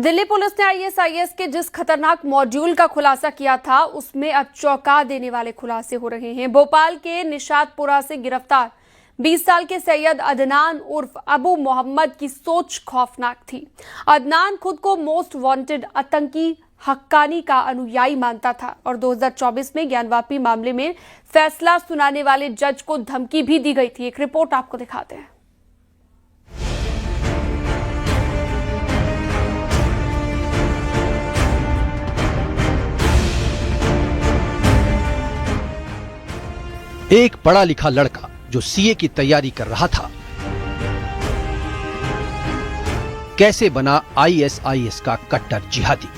Delhi police ने ISIS के जिस खतरनाक मॉड्यूल का खुलासा किया था, उसमें अब चौंका देने वाले खुलासे हो रहे हैं। भोपाल के निशातपुरा से गिरफ्तार 20 साल के सैयद अदनान उर्फ अबू मोहम्मद की सोच खौफनाक थी। अदनान खुद को मोस्ट वांटेड आतंकी हक्कानी का अनुयायी मानता था और 2024 में ज्ञानवापी मामले में फैसला सुनाने वाले जज को धमकी भी दी गई थी। एक रिपोर्ट आपको दिखाते हैं। एक पढ़ा लिखा लड़का जो सीए की तैयारी कर रहा था, कैसे बना आईएसआईएस का कट्टर जिहादी।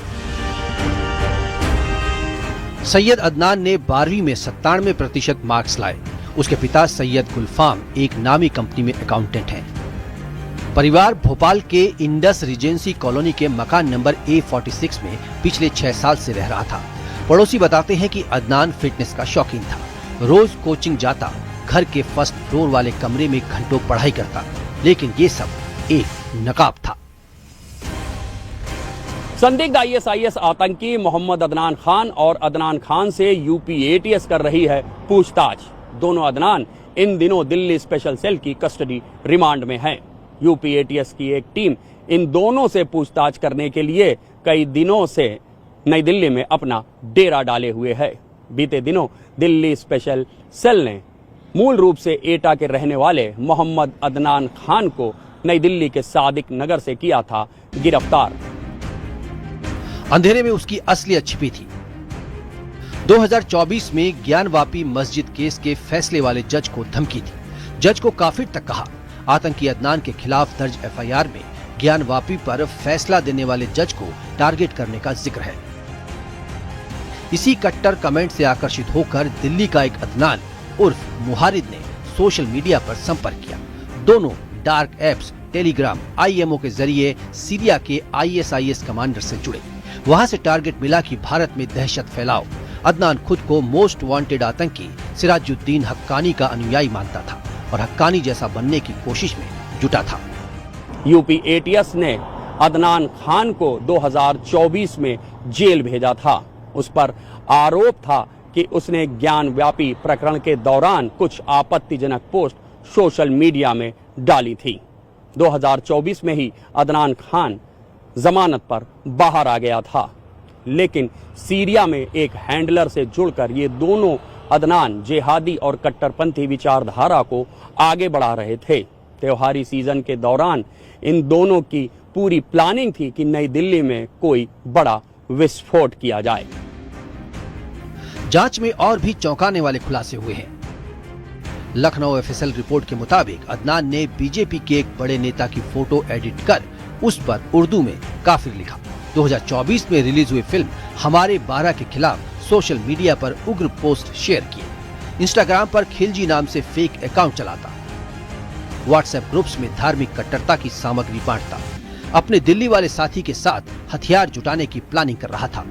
सैयद अदनान ने 12वीं में 97% मार्क्स लाए। उसके पिता सैयद गुलफाम एक नामी कंपनी में अकाउंटेंट हैं। परिवार भोपाल के इंडस रिजेंसी कॉलोनी के मकान नंबर A46 में पिछले 6 साल से रह रहा था। पड़ोसी बताते हैं कि अदनान फिटनेस का शौकीन था। रोज कोचिंग जाता, घर के फर्स्ट फ्लोर वाले कमरे में घंटों पढ़ाई करता, लेकिन ये सब एक नकाब था। संदिग्ध आईएसआईएस आतंकी मोहम्मद अदनान खान और अदनान खान से यूपी एटीएस कर रही है पूछताछ। दोनों अदनान इन दिनों दिल्ली स्पेशल सेल की कस्टडी रिमांड में हैं। यूपी एटीएस की एक टीम इन दोनों से पूछताछ करने के लिए कई दिनों से नई दिल्ली में अपना डेरा डाले हुए है। बीते दिनों दिल्ली स्पेशल सेल ने मूल रूप से एटा के रहने वाले मोहम्मद अदनान खान को नई दिल्ली के सादिक नगर से किया था गिरफ्तार। अंधेरे में उसकी असलियत छिपी थी। 2024 में ज्ञानवापी मस्जिद केस के फैसले वाले जज को धमकी थी। जज को काफिर तक कहा। आतंकी अदनान के खिलाफ दर्ज एफआईआर में ज्ञानवापी पर फैसला देने वाले जज को टारगेट करने का जिक्र है। इसी कट्टर कमेंट से आकर्षित होकर दिल्ली का एक अदनान उर्फ मुहारिद ने सोशल मीडिया पर संपर्क किया। दोनों डार्क एप्स टेलीग्राम आईएमओ के जरिए सीरिया के आईएसआईएस कमांडर से जुड़े। वहां से टारगेट मिला कि भारत में दहशत फैलाओ। अदनान खुद को मोस्ट वांटेड आतंकी सिराजुद्दीन हक्कानी का अनुयायी मानता था और हक्कानी जैसा बनने की कोशिश में जुटा था। यूपी एटीएस ने अदनान खान को 2024 में जेल भेजा था। उस पर आरोप था कि उसने ज्ञानव्यापी प्रकरण के दौरान कुछ आपत्तिजनक पोस्ट सोशल मीडिया में डाली थी। 2024 में ही अदनान खान जमानत पर बाहर आ गया था, लेकिन सीरिया में एक हैंडलर से जुड़कर ये दोनों अदनान जिहादी और कट्टरपंथी विचारधारा को आगे बढ़ा रहे थे। त्योहारी सीजन के दौरान इन दोनों की पूरी प्लानिंग थी कि नई दिल्ली में कोई बड़ा विस्फोट किया जाए। जांच में और भी चौंकाने वाले खुलासे हुए हैं। लखनऊ एफएसएल रिपोर्ट के मुताबिक अदनान ने बीजेपी के एक बड़े नेता की फोटो एडिट कर उस पर उर्दू में काफिर लिखा। 2024 में रिलीज हुई फिल्म हमारे 12 के खिलाफ सोशल मीडिया पर उग्र पोस्ट शेयर किए। इंस्टाग्राम पर खिलजी नाम से फेक अकाउंट चलाता। व्हाट्सएप ग्रुप्स में धार्मिक कट्टरता की सामग्री बांटता। अपने दिल्ली वाले साथी के साथ हथियार जुटाने की प्लानिंग कर रहा था।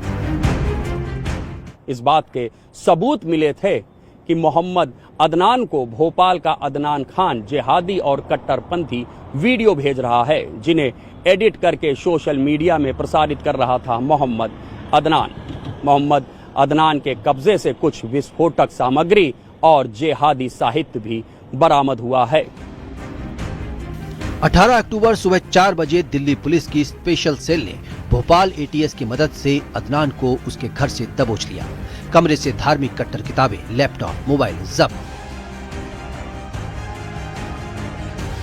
इस बात के सबूत मिले थे कि मोहम्मद अदनान को भोपाल का अदनान खान जिहादी और कट्टरपंथी वीडियो भेज रहा है, जिन्हें एडिट करके सोशल मीडिया में प्रसारित कर रहा था मोहम्मद अदनान। मोहम्मद अदनान के कब्जे से कुछ विस्फोटक सामग्री और जिहादी साहित्य भी बरामद हुआ है। 18 अक्टूबर सुबह 4 बजे दिल्ली पुलिस की स्पेशल सेल ने भोपाल एटीएस की मदद से अदनान को उसके घर से दबोच लिया। कमरे से धार्मिक कट्टर किताबें, लैपटॉप, मोबाइल जब्त।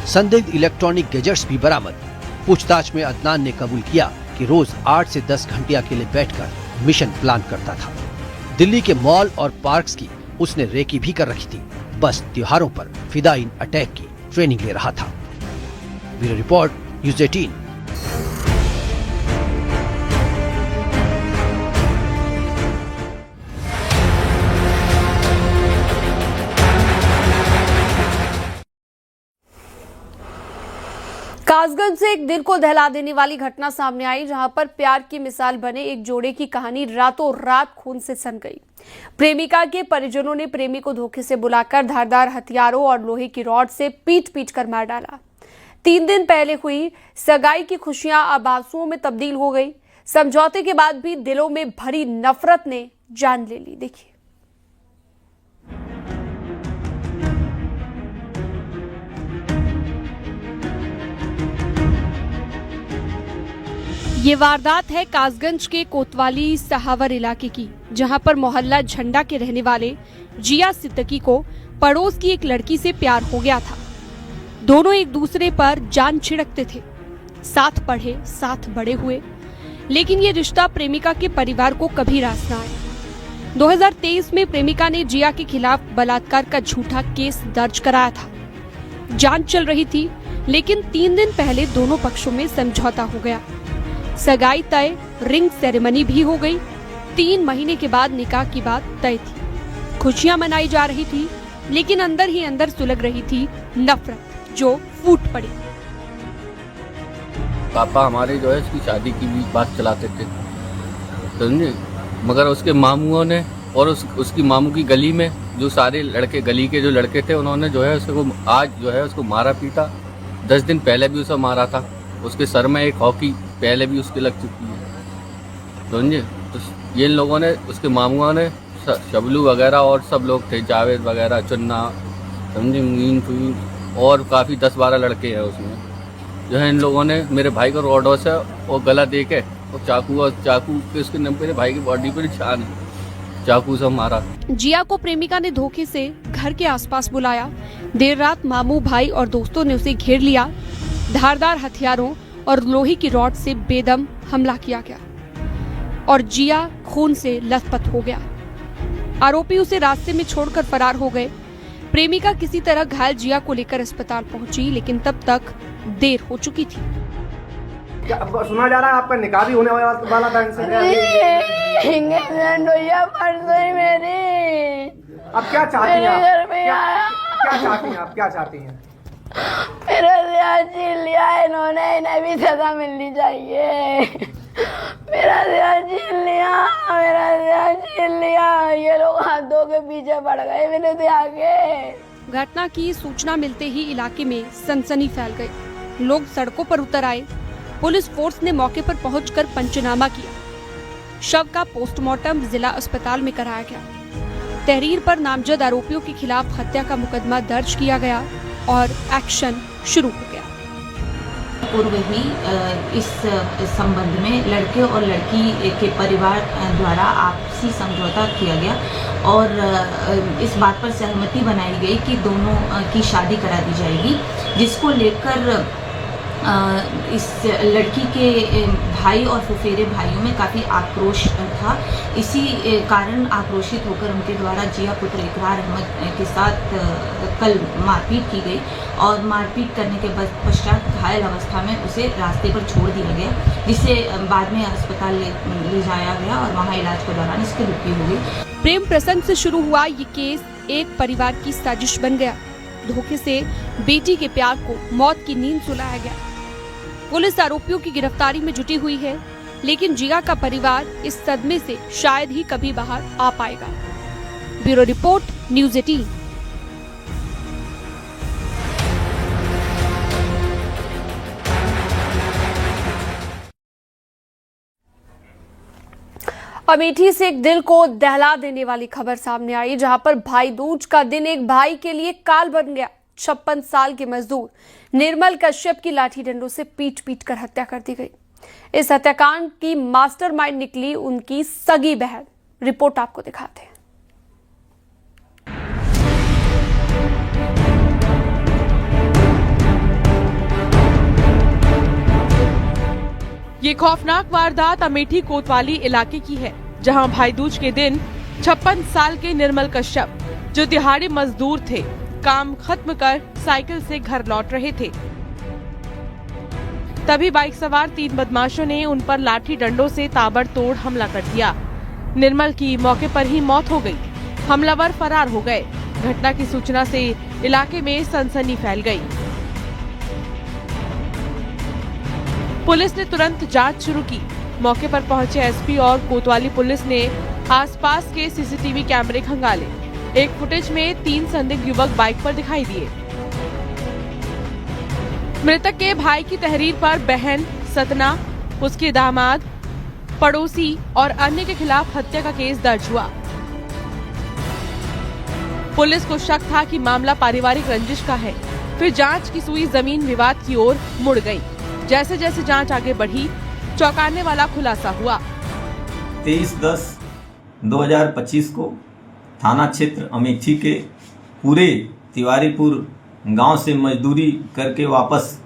संदिग्ध इलेक्ट्रॉनिक गैजेट्स भी बरामद। पूछताछ में अदनान ने कबूल किया कि रोज 8 से 10 घंटे अकेले बैठकर मिशन प्लान करता था। दिल्ली के मॉल और पार्क्स की उसने रेकी भी कर रखी थी। बस त्योहारों पर फिदायीन अटैक की ट्रेनिंग ले रहा था। Bureau report, news 18। कासगंज से एक दिल को दहला देने वाली घटना सामने आई, जहां पर प्यार की मिसाल बने एक जोड़े की कहानी रातों रात खून से सन गई। प्रेमिका के परिजनों ने प्रेमी को धोखे से बुलाकर धारदार हथियारों और लोहे की रॉड से पीट कर मार डाला। 3 दिन पहले हुई सगाई की खुशियां अब आंसुओं में तब्दील हो गई। समझौते के बाद भी दिलों में भरी नफरत ने जान ले ली। देखिए, ये वारदात है कासगंज के कोतवाली सहावर इलाके की, जहां पर मोहल्ला झंडा के रहने वाले जिया सिद्दीकी को पड़ोस की एक लड़की से प्यार हो गया था। दोनों एक दूसरे पर जान छिड़कते थे, साथ पढ़े साथ बड़े हुए, लेकिन ये रिश्ता प्रेमिका के परिवार को कभी रास न आया। 2023 में प्रेमिका ने जिया के खिलाफ बलात्कार का झूठा केस दर्ज कराया था। जांच चल रही थी, लेकिन 3 दिन पहले दोनों पक्षों में समझौता हो गया। सगाई तय, रिंग सेरेमनी भी हो गई। 3 महीने के बाद निकाह की बात तय थी। खुशियां मनाई जा रही थी, लेकिन अंदर ही अंदर सुलग रही थी नफरत, जो फूट पड़ी। पापा हमारे जो है इसकी शादी की भी बात चलाते थे, समझे, मगर उसके मामूओं ने और उसकी मामू की गली में जो सारे लड़के, गली के जो लड़के थे, उन्होंने जो है उसको आज जो है उसको मारा पीटा। 10 दिन पहले भी उसे मारा था। उसके सर में एक हॉकी पहले भी उसके लग चुकी है, समझे। तो ये लोगों ने, उसके मामुआ ने, शबलू वगैरह और सब लोग थे, जावेद वगैरह, चुन्ना, समझे, मुइन फुइन, और काफ़ी 10-12 लड़के हैं उसमें, जो है इन लोगों ने मेरे भाई को रोडों से और गला दे के और चाकू के उसके मेरे भाई की बॉडी पर निशान है, चाकू से मारा। जिया को प्रेमिका ने धोखे से घर के आसपास बुलाया। देर रात मामू, भाई और दोस्तों ने उसे घेर लिया। धारदार हथियारों और लोहे की रॉड से बेदम हमला किया गया और जिया खून से लथपथ हो गया। आरोपी उसे रास्ते में छोड़कर फरार हो गए। प्रेमिका किसी तरह घायल जिया को लेकर अस्पताल पहुंची, लेकिन तब तक देर हो चुकी थी। क्या सुना जा रहा है आपका निकाह भी होने वाला था इनसे? अब क्या चाहती हैं आप? क्या चाहती हैं आप? क्या चाहती हैं? मेरा ध्यान छीन लिया है इन्होंने, इन्हें भी सजा मिलनी चाहिए। मेरा ध्यान छीन लिया, मेरा ध्यान छीन लिया। ये लोग हाथों के पीछे पड़ गए मेरे ध्यान के। घटना की सूचना मिलते ही इलाके में सनसनी फैल गई। लोग सड़कों पर उतर आए। पुलिस फोर्स ने मौके पर पहुंचकर पंचनामा किया। शव का पोस्टमार्टम जिला अस्पताल में कराया गया। तहरीर पर नामजद आरोपियों के खिलाफ हत्या का मुकदमा दर्ज किया गया और एक्शन शुरू हो गया। पूर्व ही इस संबंध में लड़के और लड़की के परिवार द्वारा आपसी समझौता किया गया और इस बात पर सहमति बनाई गई कि दोनों की शादी करा दी जाएगी, जिसको लेकर इस लड़की के भाई और फुफेरे भाइयों में काफ़ी आक्रोश था। इसी कारण आक्रोशित होकर उनके द्वारा जिया पुत्र इकरार अहमद के साथ कल मारपीट की गई और मारपीट करने के पश्चात घायल अवस्था में उसे रास्ते पर छोड़ दिया गया, जिसे बाद में अस्पताल ले जाया गया और वहां इलाज के दौरान इसकी मृत्यु हो गई। प्रेम प्रसंग से शुरू हुआ ये केस एक परिवार की साजिश बन गया। धोखे से बेटी के प्यार को मौत की नींद सुलाया गया। पुलिस आरोपियों की गिरफ्तारी में जुटी हुई है, लेकिन जिया का परिवार इस सदमे से शायद ही कभी बाहर आ पाएगा। Bureau report, news 18। अमेठी से एक दिल को दहला देने वाली खबर सामने आई, जहां पर भाई दूज का दिन एक भाई के लिए काल बन गया। 56 साल के मजदूर निर्मल कश्यप की लाठी डंडों से पीट पीट कर हत्या कर दी गई। इस हत्याकांड की मास्टरमाइंड निकली उनकी सगी बहन। रिपोर्ट आपको दिखाते हैं। ये खौफनाक वारदात अमेठी कोतवाली इलाके की है, जहां भाई दूज के दिन 56 साल के निर्मल कश्यप, जो दिहाड़ी मजदूर थे, काम खत्म कर साइकिल से घर लौट रहे थे। तभी बाइक सवार 3 बदमाशों ने उन पर लाठी डंडों से ताबड़तोड़ हमला कर दिया। निर्मल की मौके पर ही मौत हो गई। हमलावर फरार हो गए। घटना की सूचना से इलाके में सनसनी फैल गई। पुलिस ने तुरंत जांच शुरू की। मौके पर पहुंचे एसपी और कोतवाली पुलिस ने आसपास के सीसीटीवी कैमरे खंगाले। एक फुटेज में 3 संदिग्ध युवक बाइक पर दिखाई दिए। मृतक के भाई की तहरीर पर बहन, सतना, उसके दामाद, पड़ोसी और अन्य के खिलाफ हत्या का केस दर्ज हुआ। पुलिस को शक था कि मामला पारिवारिक रंजिश का है। फिर जांच की सुई जमीन विवाद की ओर मुड़ गई। जैसे जैसे जांच आगे बढ़ी, चौंकाने वाला खुलासा हुआ। 23/10/2025 को थाना क्षेत्र अमेठी के पूरे तिवारीपुर गांव से मजदूरी करके वापस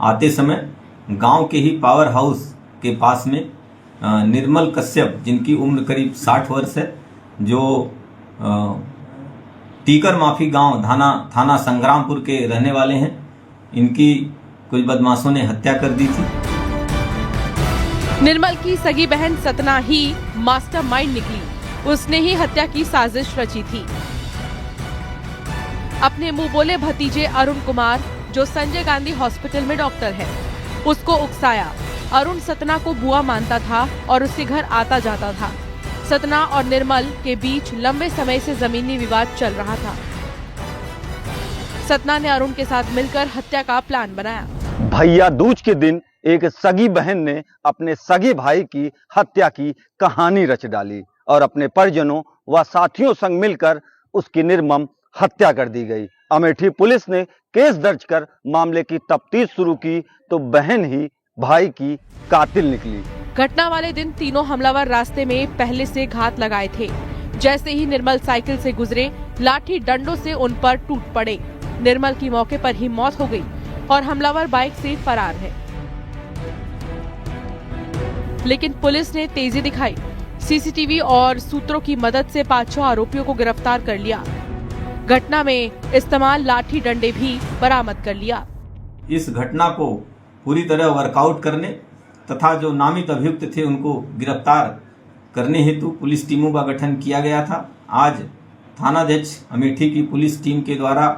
आते समय गांव के ही पावर हाउस के पास में निर्मल कश्यप, जिनकी उम्र करीब 60 वर्ष है, जो टीकर माफी गांव थाना संग्रामपुर के रहने वाले हैं, इनकी कुछ बदमाशों ने हत्या कर दी थी। निर्मल की सगी बहन सतना ही मास्टरमाइंड निकली। उसने ही हत्या की साजिश रची थी। अपने मुंह बोले भतीजे अरुण कुमार, जो संजय गांधी हॉस्पिटल में डॉक्टर है, उसको उकसाया। अरुण सतना को बुआ मानता था और उसके घर आता जाता था। सतना और निर्मल के बीच लंबे समय से जमीनी विवाद चल रहा था। सतना ने अरुण के साथ मिलकर हत्या का प्लान बनाया। भैया दूज के दिन एक सगी बहन ने अपने सगे भाई की हत्या की कहानी रच डाली और अपने परिजनों व साथियों संग मिलकर उसकी निर्मम हत्या कर दी गई। अमेठी पुलिस ने केस दर्ज कर मामले की तफ्तीश शुरू की तो बहन ही भाई की कातिल निकली। घटना वाले दिन तीनों हमलावर रास्ते में पहले से घात लगाए थे। जैसे ही निर्मल साइकिल से गुजरे, लाठी डंडों से उन पर टूट पड़े। निर्मल की मौके पर ही मौत हो गई और हमलावर बाइक से फरार है। लेकिन पुलिस ने तेजी दिखाई। सीसीटीवी और सूत्रों की मदद से 5-6 आरोपियों को गिरफ्तार कर लिया। घटना में इस्तेमाल लाठी डंडे भी बरामद कर लिया। इस घटना को पूरी तरह वर्कआउट करने तथा जो नामित अभियुक्त थे उनको गिरफ्तार करने हेतु पुलिस टीमों का गठन किया गया था। आज थानाध्यक्ष अमेठी की पुलिस टीम के द्वारा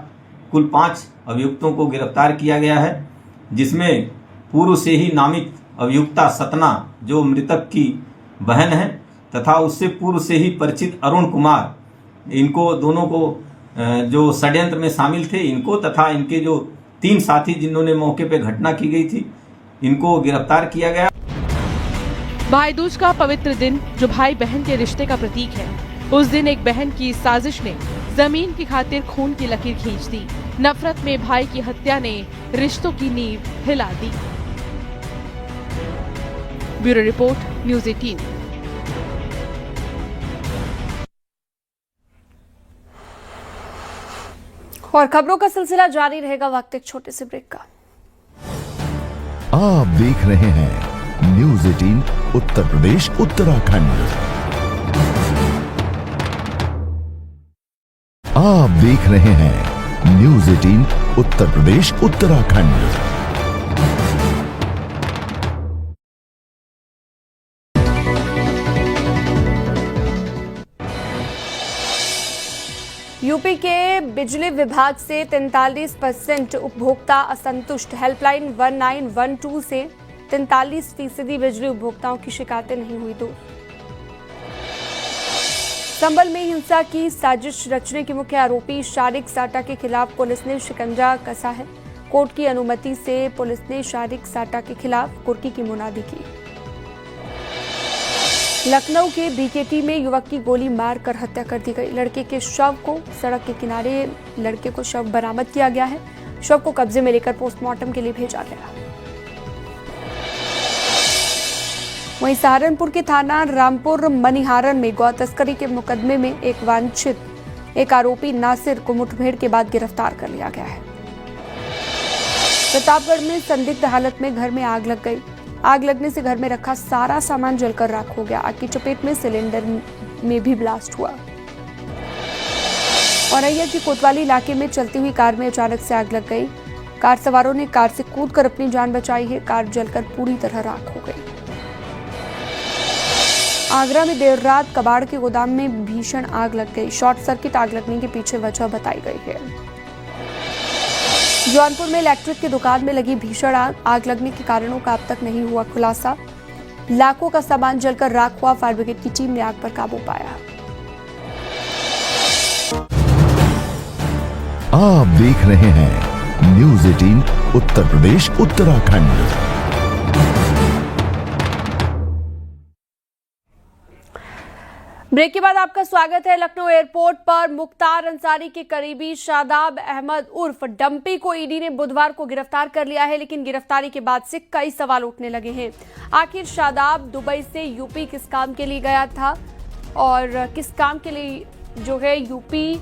कुल 5 अभियुक्तों को गिरफ्तार किया गया है, जिसमें पूर्व से ही नामित अभियुक्ता सतना, जो मृतक की बहन है, तथा उससे पूर्व से ही परिचित अरुण कुमार, इनको दोनों को जो षड्यंत्र में शामिल थे, इनको तथा इनके जो 3 साथी जिन्होंने मौके पे घटना की गई थी, इनको गिरफ्तार किया गया। भाई दूज का पवित्र दिन, जो भाई बहन के रिश्ते का प्रतीक है, उस दिन एक बहन की साजिश ने जमीन की खातिर खून की लकीर खींच दी। नफरत में भाई की हत्या ने रिश्तों की नींव हिला दी। Bureau report, news 18। और खबरों का सिलसिला जारी रहेगा वक्त एक छोटे से ब्रेक का। आप देख रहे हैं न्यूज़ 18 उत्तर प्रदेश उत्तराखंड। आप देख रहे हैं न्यूज़ 18 उत्तर प्रदेश उत्तराखंड। यूपी के बिजली विभाग से 43% उपभोक्ता असंतुष्ट। हेल्पलाइन 1912 से 43% बिजली उपभोक्ताओं की शिकायतें नहीं हुई दूर। संभल में हिंसा की साजिश रचने के मुख्य आरोपी शारिक साटा के खिलाफ पुलिस ने शिकंजा कसा है। कोर्ट की अनुमति से पुलिस ने शारिक साटा के खिलाफ कुर्की की मुनादी की। लखनऊ के बीकेटी में युवक की गोली मारकर हत्या कर दी गई। लड़के के शव को सड़क के किनारे लड़के को शव बरामद किया गया है। शव को कब्जे में लेकर पोस्टमार्टम के लिए भेजा गया। वहीं सहारनपुर के थाना रामपुर मनिहारन में गौ तस्करी के मुकदमे में एक आरोपी नासिर को मुठभेड़ के बाद गिरफ्तार कर लिया गया है। प्रतापगढ़ में संदिग्ध हालत में घर में आग लग गई। आग लगने से घर में रखा सारा सामान जलकर राख हो गया। आग की चपेट में सिलेंडर में भी ब्लास्ट हुआ। औरैया की कोतवाली इलाके में चलती हुई कार में अचानक से आग लग गई। कार सवारों ने कार से कूदकर अपनी जान बचाई है। कार जलकर पूरी तरह राख हो गई। आगरा में देर रात कबाड़ के गोदाम में भीषण आग लग गई। शॉर्ट सर्किट आग लगने के पीछे वजह बताई गई है। जौनपुर में इलेक्ट्रिक की दुकान में लगी भीषण आग लगने के कारणों का अब तक नहीं हुआ खुलासा। लाखों का सामान जलकर राख हुआ। फायर ब्रिगेड की टीम ने आग पर काबू पाया। आप देख रहे हैं न्यूज़ 18 उत्तर प्रदेश उत्तराखंड। ब्रेक के बाद आपका स्वागत है। लखनऊ एयरपोर्ट पर मुख्तार अंसारी के करीबी शादाब अहमद उर्फ डंपी को ईडी ने बुधवार को गिरफ्तार कर लिया है, लेकिन गिरफ्तारी के बाद से कई सवाल उठने लगे हैं। आखिर शादाब दुबई से यूपी किस काम के लिए गया था और किस काम के लिए जो है यूपी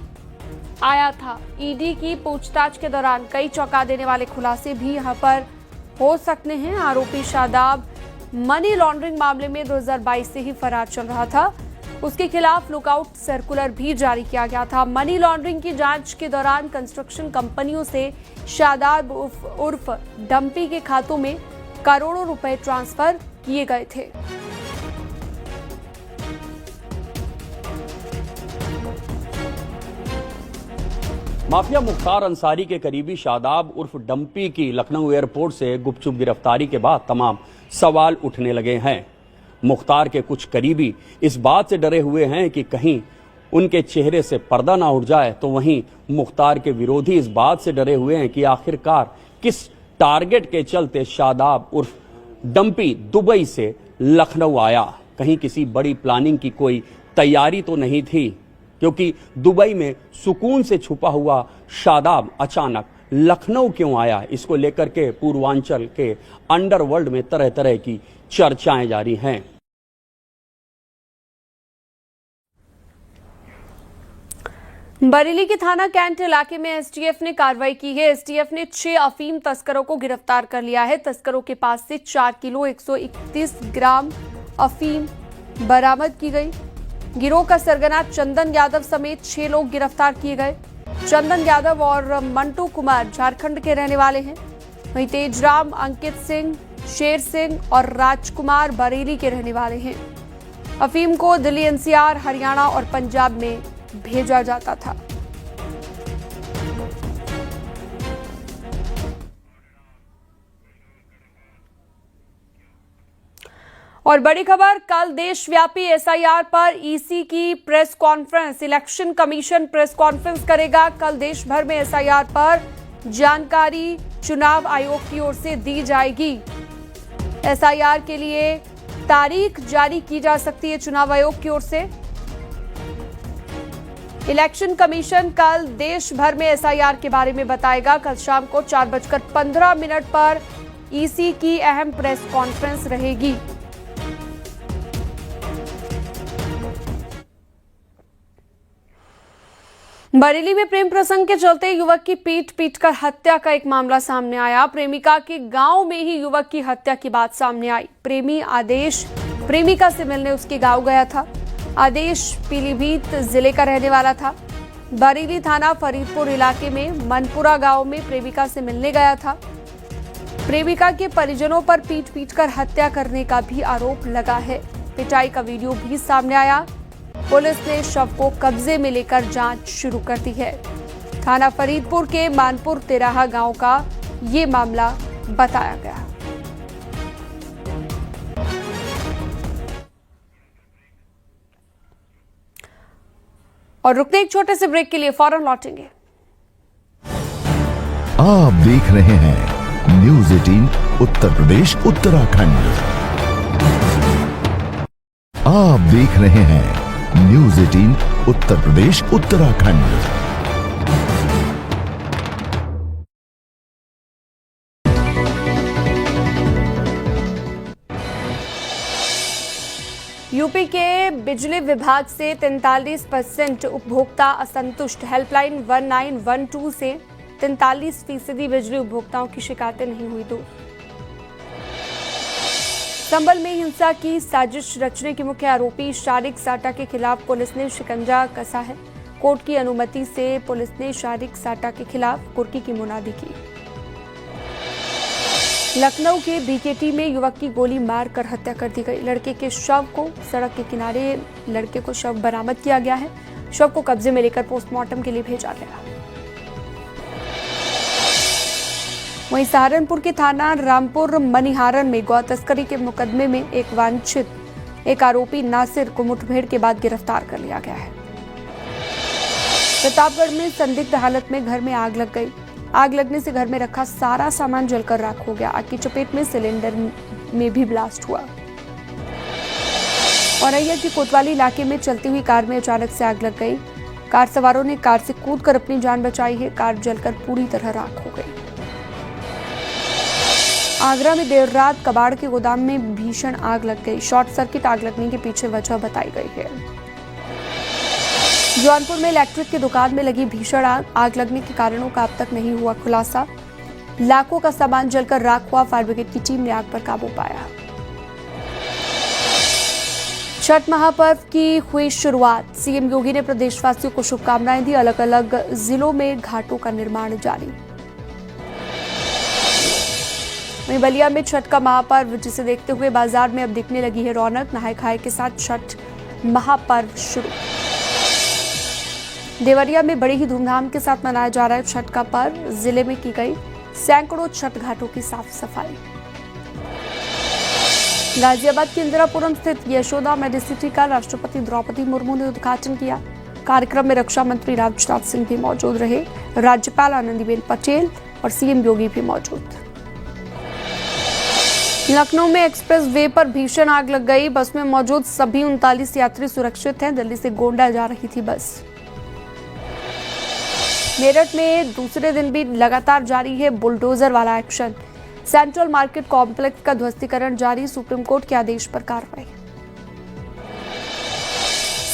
आया था? ईडी की पूछताछ के दौरान कई चौंका देने वाले खुलासे भी यहां पर हो सकते हैं। आरोपी शादाब मनी लॉन्ड्रिंग मामले में 2022 से ही फरार चल रहा था। उसके खिलाफ लुकआउट सर्कुलर भी जारी किया गया था। मनी लॉन्ड्रिंग की जांच के दौरान कंस्ट्रक्शन कंपनियों से शादाब उर्फ डंपी के खातों में करोड़ों रुपए ट्रांसफर किए गए थे। माफिया मुख्तार अंसारी के करीबी शादाब उर्फ डंपी की लखनऊ एयरपोर्ट से गुपचुप गिरफ्तारी के बाद तमाम सवाल उठने लगे हैं। मुख्तार के कुछ करीबी इस बात से डरे हुए हैं कि कहीं उनके चेहरे से पर्दा ना उठ जाए, तो वहीं मुख्तार के विरोधी इस बात से डरे हुए हैं कि आखिरकार किस टारगेट के चलते शादाब उर्फ डंपी दुबई से लखनऊ आया। कहीं किसी बड़ी प्लानिंग की कोई तैयारी तो नहीं थी, क्योंकि दुबई में सुकून से छुपा हुआ शादाब अचानक लखनऊ क्यों आया, इसको लेकर के पूर्वांचल के अंडरवर्ल्ड में तरह तरह की चर्चाएं जारी हैं। बरेली के थाना कैंट इलाके में एसटीएफ ने कार्रवाई की है। एसटीएफ ने 6 अफीम तस्करों को गिरफ्तार कर लिया है। तस्करों के पास से 4 किलो 131 ग्राम अफीम बरामद की गई। गिरोह का सरगना चंदन यादव समेत 6 लोग गिरफ्तार किए गए। चंदन यादव और मंटू कुमार झारखंड के रहने वाले हैं। वहीं तेजराम, अंकित सिंह, शेर सिंह और राजकुमार बरेली के रहने वाले हैं। अफीम को दिल्ली, एनसीआर, हरियाणा और पंजाब में भेजा जाता था। और बड़ी खबर, कल देशव्यापी एसआईआर पर ईसी की press conference. Election commission press conference करेगा। कल देश भर में एसआईआर पर जानकारी चुनाव आयोग की ओर से दी जाएगी। एसआईआर के लिए तारीख जारी की जा सकती है चुनाव आयोग की ओर से। इलेक्शन कमीशन कल देश भर में एसआईआर के बारे में बताएगा। कल शाम को 4:15 पर ईसी की अहम प्रेस कॉन्फ्रेंस रहेगी। बरेली में प्रेम प्रसंग के चलते युवक की पीट-पीटकर हत्या का एक मामला सामने आया। प्रेमिका के गांव में ही युवक की हत्या की बात सामने आई। प्रेमी आदेश प्रेमिका से मिलने उसके गांव गया था। आदेश पीलीभीत जिले का रहने वाला था। बरेली थाना फरीदपुर इलाके में मनपुरा गांव में प्रेमिका से मिलने गया था। प्रेमिका के परिजनों पर पीट-पीटकर हत्या करने का भी आरोप लगा है। पिटाई का वीडियो भी सामने आया। पुलिस ने शव को कब्जे में लेकर जांच शुरू कर दी है। थाना फरीदपुर के मानपुर तिराहा गांव का ये मामला बताया गया। और रुकते एक छोटे से ब्रेक के लिए, फौरन लौटेंगे। आप देख रहे हैं न्यूज़ 18 उत्तर प्रदेश उत्तराखंड। आप देख रहे हैं न्यूज़ 18 उत्तर प्रदेश उत्तराखंड। यूपी के बिजली विभाग से 43% उपभोक्ता असंतुष्ट। हेल्पलाइन 1912 से 43% बिजली उपभोक्ताओं की शिकायतें नहीं हुई दूर। संभल में हिंसा की साजिश रचने के मुख्य आरोपी शारिक साटा के खिलाफ पुलिस ने शिकंजा कसा है। कोर्ट की अनुमति से पुलिस ने शारिक साटा के खिलाफ कुर्की की मुनादी की। लखनऊ के बीकेटी में युवक की गोली मारकर हत्या कर दी गई। लड़के के शव को सड़क के किनारे लड़के को शव बरामद किया गया है। शव को कब्जे में लेकर पोस्टमार्टम के लिए भेजा गया। वहीं सहारनपुर के थाना रामपुर मनिहारन में गौ तस्करी के मुकदमे में एक वांछित आरोपी नासिर को मुठभेड़ के बाद गिरफ्तार कर लिया गया है। प्रतापगढ़ में संदिग्ध हालत में घर में आग लग गई। आग लगने से घर में रखा सारा सामान जलकर राख हो गया। आग की चपेट में सिलेंडर में भी ब्लास्ट हुआ। औरैया के कोतवाली इलाके में चलती हुई कार में अचानक से आग लग गई। कार सवारों ने कार से कूदकर अपनी जान बचाई है। कार जलकर पूरी तरह राख हो गई। आगरा में देर रात कबाड़ के गोदाम में भीषण आग लग गई। शॉर्ट सर्किट आग लगने के पीछे वजह बताई गई है। जौनपुर में इलेक्ट्रिक की दुकान में लगी भीषण आग लगने के कारणों का अब तक नहीं हुआ खुलासा। लाखों का सामान जलकर राख हुआ। फायर ब्रिगेड की टीम ने आग पर काबू पाया। छठ महापर्व की हुई शुरुआत। सीएम योगी ने प्रदेशवासियों को शुभकामनाएं दी। अलग अलग जिलों में घाटों का निर्माण जारी। वहीं बलिया में छठ का महापर्व, जिसे देखते हुए बाजार में अब दिखने लगी है रौनक। नहाय खाए के साथ छठ महापर्व शुरू। देवरिया में बड़ी ही धूमधाम के साथ मनाया जा रहा है छठ का पर्व। जिले में की गई सैकड़ों छठ घाटों की साफ सफाई। गाजियाबाद के इंदिरापुरम स्थित यशोदा मेडिसिटी का राष्ट्रपति द्रौपदी मुर्मू ने उद्घाटन किया। कार्यक्रम में रक्षा मंत्री राजनाथ सिंह भी मौजूद रहे। राज्यपाल आनंदीबेन पटेल और सीएम योगी भी मौजूद। लखनऊ में एक्सप्रेस वे पर भीषण आग लग गई। बस में मौजूद सभी 39 यात्री सुरक्षित हैं। दिल्ली से गोंडा जा रही थी बस। मेरठ में दूसरे दिन भी लगातार जारी है बुलडोजर वाला एक्शन। सेंट्रल मार्केट कॉम्प्लेक्स का ध्वस्तीकरण जारी। सुप्रीम कोर्ट के आदेश पर कार्रवाई।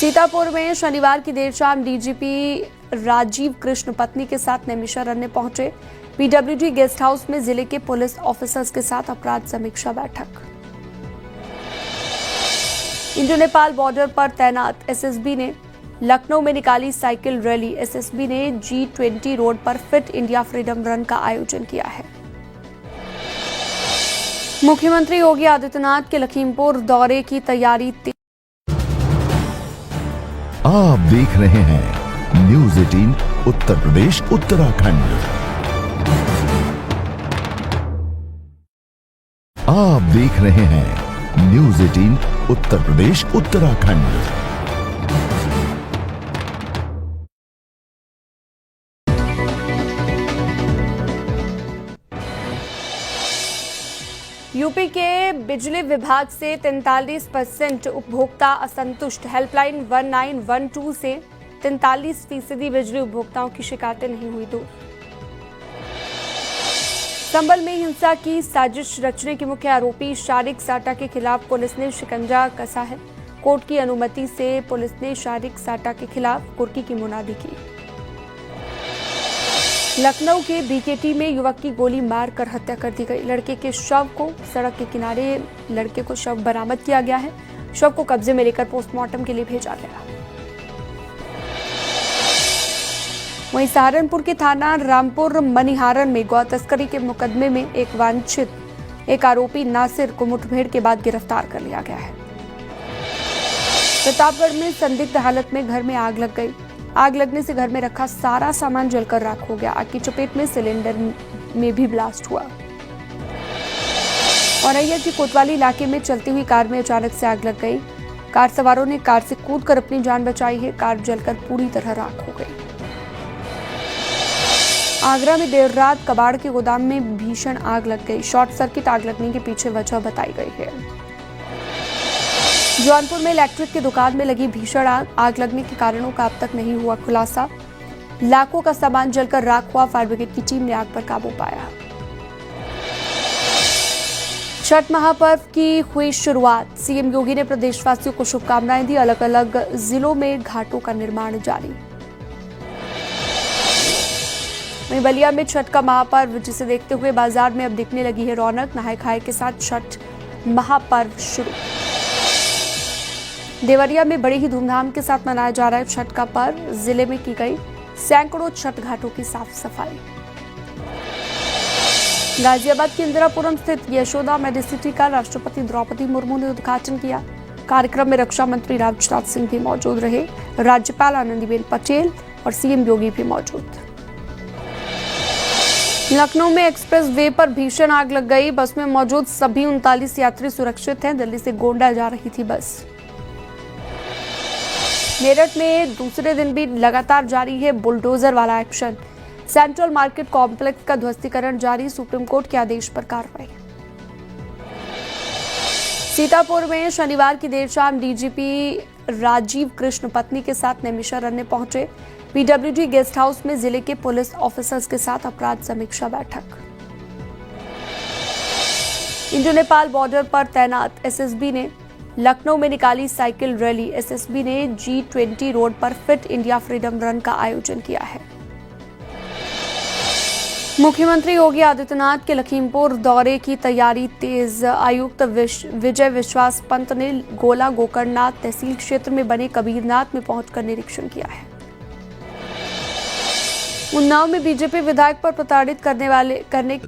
सीतापुर में शनिवार की देर शाम डीजीपी राजीव कृष्ण पत्नी के साथ नैमिषारण्य पहुंचे। पीडब्ल्यूडी गेस्ट हाउस में जिले के पुलिस ऑफिसर्स के साथ अपराध समीक्षा बैठक। इंडो नेपाल बॉर्डर पर तैनात एसएसबी ने लखनऊ में निकाली साइकिल रैली। एसएसबी ने G20 रोड पर फिट इंडिया फ्रीडम रन का आयोजन किया है। मुख्यमंत्री योगी आदित्यनाथ के लखीमपुर दौरे की तैयारी। आप देख रहे हैं न्यूज़ 18 उत्तर प्रदेश उत्तराखंड। आप देख रहे हैं न्यूज़ 18 उत्तर प्रदेश उत्तराखंड। यूपी के बिजली विभाग से 43% उपभोक्ता असंतुष्ट। हेल्पलाइन 1912 से 43% बिजली उपभोक्ताओं की शिकायतें नहीं हुई दूर। संभल में हिंसा की साजिश रचने के मुख्य आरोपी शारिक साटा के खिलाफ पुलिस ने शिकंजा कसा है। कोर्ट की अनुमति से पुलिस ने शारिक साटा के खिलाफ कुर्की की मुनादी की। लखनऊ के बीकेटी में युवक की गोली मारकर हत्या कर दी गई। लड़के के शव को सड़क के किनारे लड़के को शव बरामद किया गया है। शव को कब्जे में लेकर पोस्टमार्टम के लिए भेजा गया। वहीं सहारनपुर के थाना रामपुर मनिहारन में गौ तस्करी के मुकदमे में एक आरोपी नासिर को मुठभेड़ के बाद गिरफ्तार कर लिया गया है। प्रतापगढ़ में संदिग्ध हालत में घर में आग लग गई। आग लगने से घर में रखा सारा सामान जलकर राख हो गया। आग की चपेट में सिलेंडर में भी ब्लास्ट हुआ। औरैया के कोतवाली इलाके में चलती हुई कार में अचानक से आग लग गई। कार सवारों ने कार से कूदकर अपनी जान बचाई है। कार जलकर पूरी तरह राख हो गई। आगरा में देर रात कबाड़ के गोदाम में भीषण आग लग गई। शॉर्ट सर्किट आग लगने के पीछे वजह बताई गई है। जौनपुर में इलेक्ट्रिक की दुकान में लगी भीषण आग लगने के कारणों का अब तक नहीं हुआ खुलासा। लाखों का सामान जलकर राख हुआ। फायर ब्रिगेड की टीम ने आग पर काबू पाया। छठ महापर्व की हुई शुरुआत। सीएम योगी ने प्रदेशवासियों को शुभकामनाएं दी। अलग अलग जिलों में घाटों का निर्माण जारी। वहीं बलिया में छठ का महापर्व, जिसे देखते हुए बाजार में अब दिखने लगी है रौनक। नहाय खाए के साथ छठ महापर्व शुरू। देवरिया में बड़ी ही धूमधाम के साथ मनाया जा रहा है छठ का पर्व। जिले में की गई सैकड़ों छठ घाटों की साफ सफाई। गाजियाबाद के इंदिरापुरम स्थित यशोदा मेडिसिटी का राष्ट्रपति द्रौपदी मुर्मू ने उद्घाटन किया। कार्यक्रम में रक्षा मंत्री राजनाथ सिंह भी मौजूद रहे। राज्यपाल आनंदीबेन पटेल और सीएम योगी भी मौजूद। लखनऊ में एक्सप्रेस वे पर भीषण आग लग गई। बस में मौजूद सभी 39 यात्री सुरक्षित हैं। दिल्ली से गोंडा जा रही थी बस। मेरठ में दूसरे दिन भी लगातार जारी है बुलडोजर वाला एक्शन। सेंट्रल मार्केट कॉम्प्लेक्स का ध्वस्तीकरण जारी, सुप्रीम कोर्ट के आदेश पर कार्रवाई। सीतापुर में शनिवार की देर शाम डीजीपी राजीव कृष्ण पत्नी के साथ नैमिषारण्य पहुंचे। पीडब्ल्यूडी गेस्ट हाउस में जिले के पुलिस ऑफिसर्स के साथ अपराध समीक्षा बैठक। इंडो नेपाल बॉर्डर पर तैनात एसएसबी ने लखनऊ में निकाली साइकिल रैली। एसएसबी ने G20 रोड पर फिट इंडिया फ्रीडम रन का आयोजन किया है। मुख्यमंत्री योगी आदित्यनाथ के लखीमपुर दौरे की तैयारी तेज। आयुक्त विजय विश्वास पंत ने गोला गोकर्णनाथ तहसील क्षेत्र में बने कबीरनाथ में पहुंचकर निरीक्षण किया है। उन्नाव में बीजेपी विधायक पर प्रताड़ित करने